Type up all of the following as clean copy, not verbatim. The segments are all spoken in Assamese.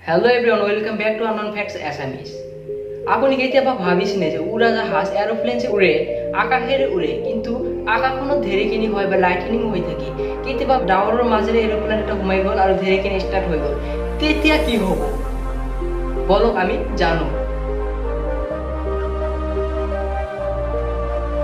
Hello everyone, welcome back to unknown Facts Assamese. আপনি কেতিয়াবা ভাবিছেনে যে উড়াজাহাজ এরোপ্লেন যে উড়ে আকাশেৰে উড়ে কিন্তু আকাশখনত ঢেৰেকনি হয় বা লাইটনিং হৈ থাকে কেতিয়াবা ডাৱৰৰ মাজেৰে এৰোপ্লেন এটা ঘুমাই গ'ল আৰু ঢেৰেকনি ষ্টাৰ্ট হৈ গ'ল তেতিয়া কি হ'ব বলক আমি জানো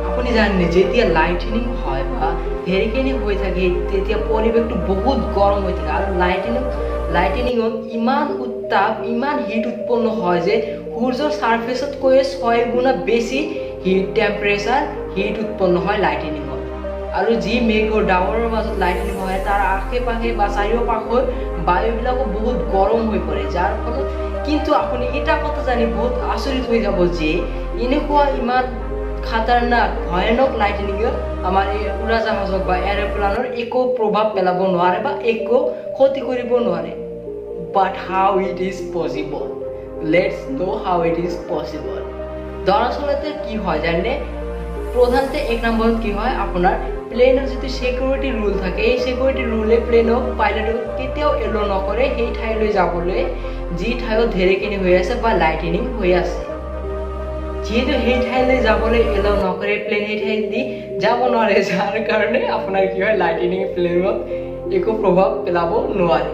আপুনি জানেনে যেতিয়া লাইটনিং হয় বা ঢেৰেকনি হৈ থাকে তেতিয়া পৰিৱেশটো বহুত গৰম হৈ থাকে আৰু লাইটনিংত ইমান উত্তাপ ইমান হিট উৎপন্ন হয় যে সূৰ্যৰ সাৰফেসতকৈ 6 গুণ বেছি হিট টেম্পাৰেচাৰ হিট উৎপন্ন হয় লাইটনিংত আৰু যি মেঘ আৰু ডাৱৰৰ মাজত লাইটনিং হয় তাৰ আশে-পাশে বা চাৰিওপাশৰ বায়ুবিলাকো বহুত গৰম হৈ পৰে যাৰ ফলত কিন্তু আপুনি এটা কথা জানি বহুত আচৰিত হৈ যাব যে এনেকুৱা ইমান খাতাৰনাক ভয়ানক লাইটনিং আমাৰ এই উৰাজাহাজক বা এৰোপ্লেনৰ একো প্ৰভাৱ পেলাব নোৱাৰে বা একো ক্ষতি কৰিব নোৱাৰে but how it is possible let's know how it is possible দৰাচলতে কি হয় জানে প্ৰধানতে এক নম্বৰত কি হয় আপোনাৰ প্লেনৰ যদি সিকিউৰিটি ৰুল থাকে এই সিকিউৰিটি ৰুলে প্লেনক পাইলটক কেতিয়াও এলো নকৰে সেই ঠাইলৈ যাবলৈ যি ঠাইত ঢেৰেকনি হৈ আছে বা লাইটনিং হৈ আছে যেহেতু সেই ঠাইলৈ যাবলৈ এলো নকৰে প্লেন সেই ঠাই দি যাব নোৱাৰে যাৰ কাৰণে আপোনাৰ কি হয় লাইটনিং প্লেনত একো প্ৰভাৱ পেলাব নোৱাৰে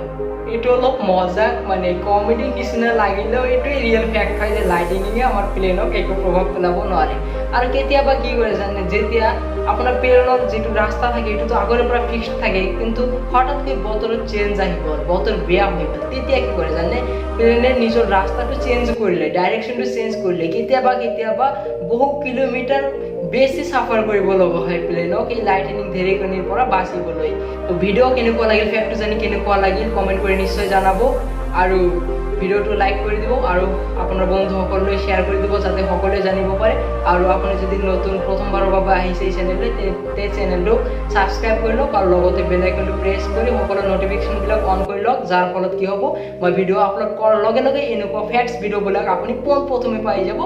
এটা অলপ মজাক মানে কমেডি নিচিনা লাগিলেও এইটোৱে ৰিয়েল ফ্যাক্ট হয় যে লাইটনিংয়ে আমাৰ প্লেনক একো প্ৰভাৱ পেলাব নোৱাৰে আৰু কেতিয়াবা কি কৰে জানে যেতিয়া আপোনাৰ প্লেনৰ যেটো ৰাস্তা থাকে এটো আগৰে পৰা ফিক্সড থাকে কিন্তু হঠাৎকৈ বতৰ চেঞ্জ আহি গ'ল বতৰ বেয়া হৈ গ'ল তেতিয়া কি কৰে জানে প্লেনে নিজৰ ৰাস্তাটো চেঞ্জ কৰিলে ডাইৰেকশনটো চেঞ্জ কৰিলে কেতিয়াবা বহু কিলোমিটাৰ বেছি সাফাৰ কৰিব লগা হয় প্লেনক এই লাইটনিং ঢেৰেকনিৰ পৰা বাচিবলৈ তো ভিডিও কেনেকুৱা লাগিল ফ্যাক্টটো জানি কেনেকুৱা লাগিল কমেন্ট কৰি নিশ্চয় জনাব আৰু ভিডিওটো লাইক কৰি দিব আৰু আপোনাৰ বন্ধুসকললৈ শেয়াৰ কৰি দিব যাতে সকলোৱে জানিব পাৰে আৰু আপুনি যদি নতুন প্ৰথমবাৰৰ বাবে আহিছে এই চেনেললৈ তে চেনেলটো সাবস্ক্ৰাইব কৰি লওক আৰু লগতে বেল আইকনটো প্ৰেছ কৰি সকলো নটিফিকেশনবিলাক অন কৰি লওক যাৰ ফলত কি হ'ব মই ভিডিও আপলোড কৰাৰ লগে লগে এনেকুৱা ফ্যাক্টছ ভিডিওবিলাক আপুনি পোনপ্ৰথমে পাই যাব